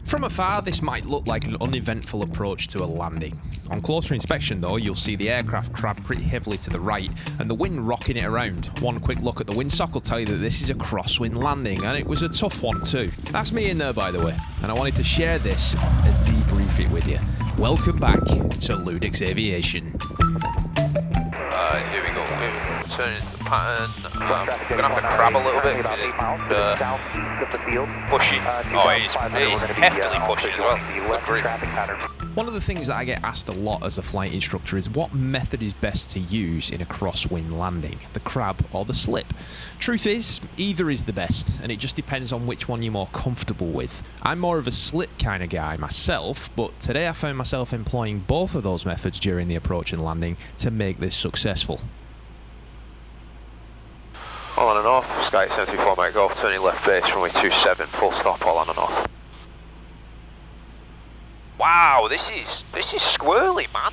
From afar, this might look like an uneventful approach to a landing. On closer inspection though, you'll see the aircraft crab pretty heavily to the right and the wind rocking it around. One quick look at the windsock will tell you that this is a crosswind landing, and it was a tough one too. That's me in there, by the way, and I wanted to share this and debrief it with you. Welcome back to LewDix Aviation. Here we go. We're turning into the pattern. We're going to have to crab a little bit because it's pushy. Oh, it's heftily pushy as well. Look great. One of the things that I get asked a lot as a flight instructor is what method is best to use in a crosswind landing, the crab or the slip. Truth is, either is the best, and it just depends on which one you're more comfortable with. I'm more of a slip kind of guy myself, but today I found myself employing both of those methods during the approach and landing to make this successful. All on and off, Sky 734 Mike Golf, turning left base, runway 27, full stop, all on and off. Wow, this is squirrely, man.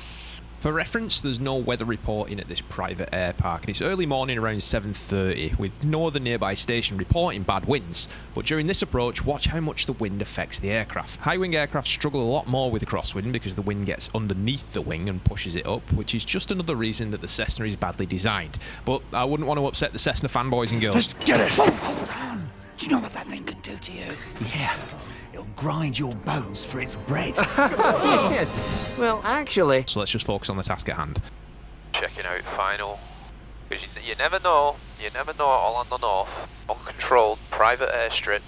For reference, there's no weather reporting at this private air park, and it's early morning around 7:30 with no other nearby station reporting bad winds. But during this approach, watch how much the wind affects the aircraft. High-wing aircraft struggle a lot more with the crosswind because the wind gets underneath the wing and pushes it up, which is just another reason that the Cessna is badly designed. But I wouldn't want to upset the Cessna fanboys and girls. Just get it! Hold on! Do you know what that thing could do to you? Yeah. It'll grind your bones for its bread. Yes. Well, actually... So let's just focus on the task at hand. Checking out final. Because you never know. You never know, all on the north. Uncontrolled, private airstrip.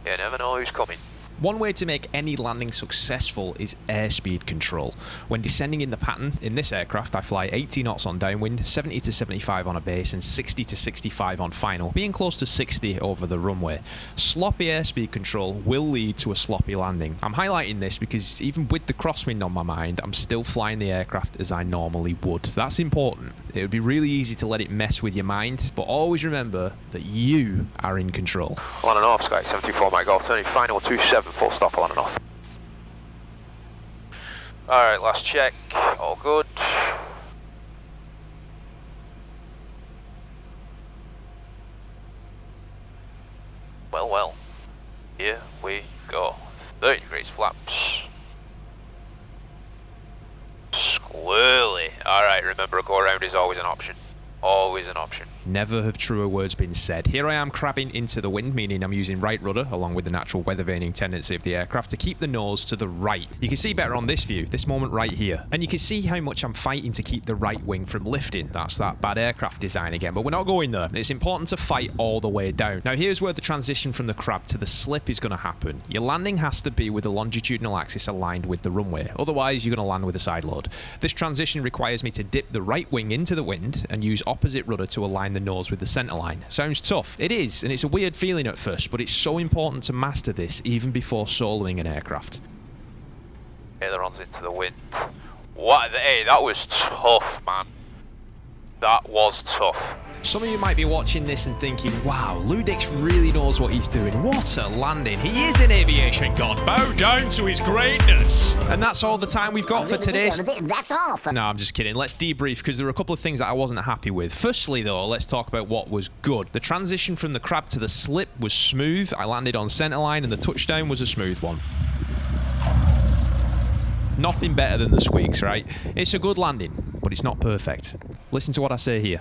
You never know who's coming. One way to make any landing successful is airspeed control. When descending in the pattern, in this aircraft I fly 80 knots on downwind, 70 to 75 on a base and 60 to 65 on final, being close to 60 over the runway. Sloppy airspeed control will lead to a sloppy landing. I'm highlighting this because even with the crosswind on my mind, I'm still flying the aircraft as I normally would. That's important. It would be really easy to let it mess with your mind, but always remember that you are in control. All on and off, Sky 734 Mike Golf, turning final 27, full stop, all on and off. Alright, last check, all good. Well, here we go. 30 degrees flaps. Squirrely. Alright, remember a go around is always an option. Always an option. Never have truer words been said. Here I am crabbing into the wind, meaning I'm using right rudder along with the natural weather vaning tendency of the aircraft to keep the nose to the right. You can see better on this view, this moment right here. And you can see how much I'm fighting to keep the right wing from lifting. That's that bad aircraft design again, but we're not going there. It's important to fight all the way down. Now here's where the transition from the crab to the slip is going to happen. Your landing has to be with the longitudinal axis aligned with the runway. Otherwise you're going to land with a side load. This transition requires me to dip the right wing into the wind and use opposite rudder to align the nose with the center line. Sounds tough. It is, and it's a weird feeling at first, but it's so important to master this even before soloing an aircraft. Ailerons into the wind. What? Hey, that was tough, man. That was tough. Some of you might be watching this and thinking, wow, LewDix really knows what he's doing. What a landing. He is an aviation god. Bow down to his greatness. And that's all the time we've got for today's... That's all for... No, I'm just kidding. Let's debrief because there were a couple of things that I wasn't happy with. Firstly, though, let's talk about what was good. The transition from the crab to the slip was smooth. I landed on center line and the touchdown was a smooth one. Nothing better than the squeaks, right? It's a good landing, but it's not perfect. Listen to what I say here.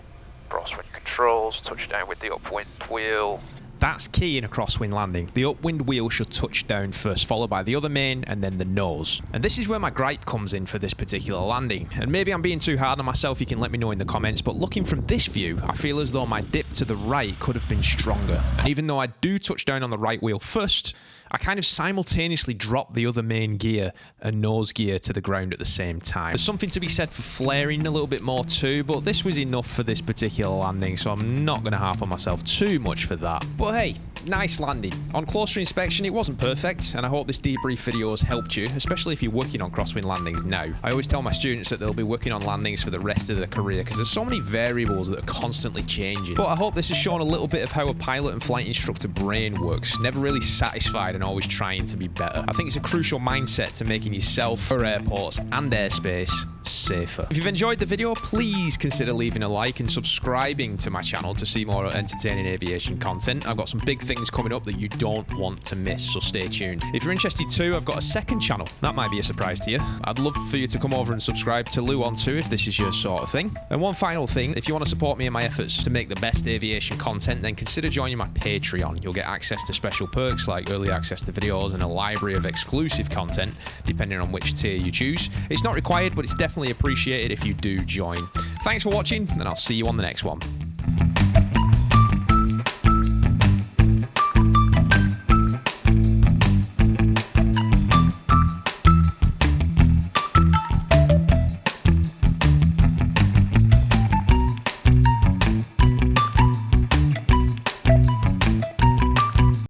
Crosswind controls, touchdown with the upwind wheel. That's key in a crosswind landing. The upwind wheel should touch down first, followed by the other main and then the nose. And this is where my gripe comes in for this particular landing. And maybe I'm being too hard on myself, you can let me know in the comments, but looking from this view, I feel as though my dip to the right could have been stronger. And even though I do touch down on the right wheel first, I kind of simultaneously drop the other main gear and nose gear to the ground at the same time. There's something to be said for flaring a little bit more too, but this was enough for this particular landing, so I'm not going to harp on myself too much for that. But hey, nice landing. On closer inspection, it wasn't perfect, and I hope this debrief video has helped you, especially if you're working on crosswind landings now. I always tell my students that they'll be working on landings for the rest of their career because there's so many variables that are constantly changing. But I hope this has shown a little bit of how a pilot and flight instructor brain works, never really satisfied and always trying to be better. I think it's a crucial mindset to making yourself for airports and airspace safer. If you've enjoyed the video, please consider leaving a like and subscribing to my channel to see more entertaining aviation content. I've got some big things coming up that you don't want to miss, so stay tuned. If you're interested too, I've got a second channel. That might be a surprise to you. I'd love for you to come over and subscribe to Lew on too if this is your sort of thing. And one final thing, if you want to support me in my efforts to make the best aviation content, then consider joining my Patreon. You'll get access to special perks like early access to videos and a library of exclusive content, depending on which tier you choose. It's not required, but it's definitely appreciated if you do join. Thanks for watching, and I'll see you on the next one.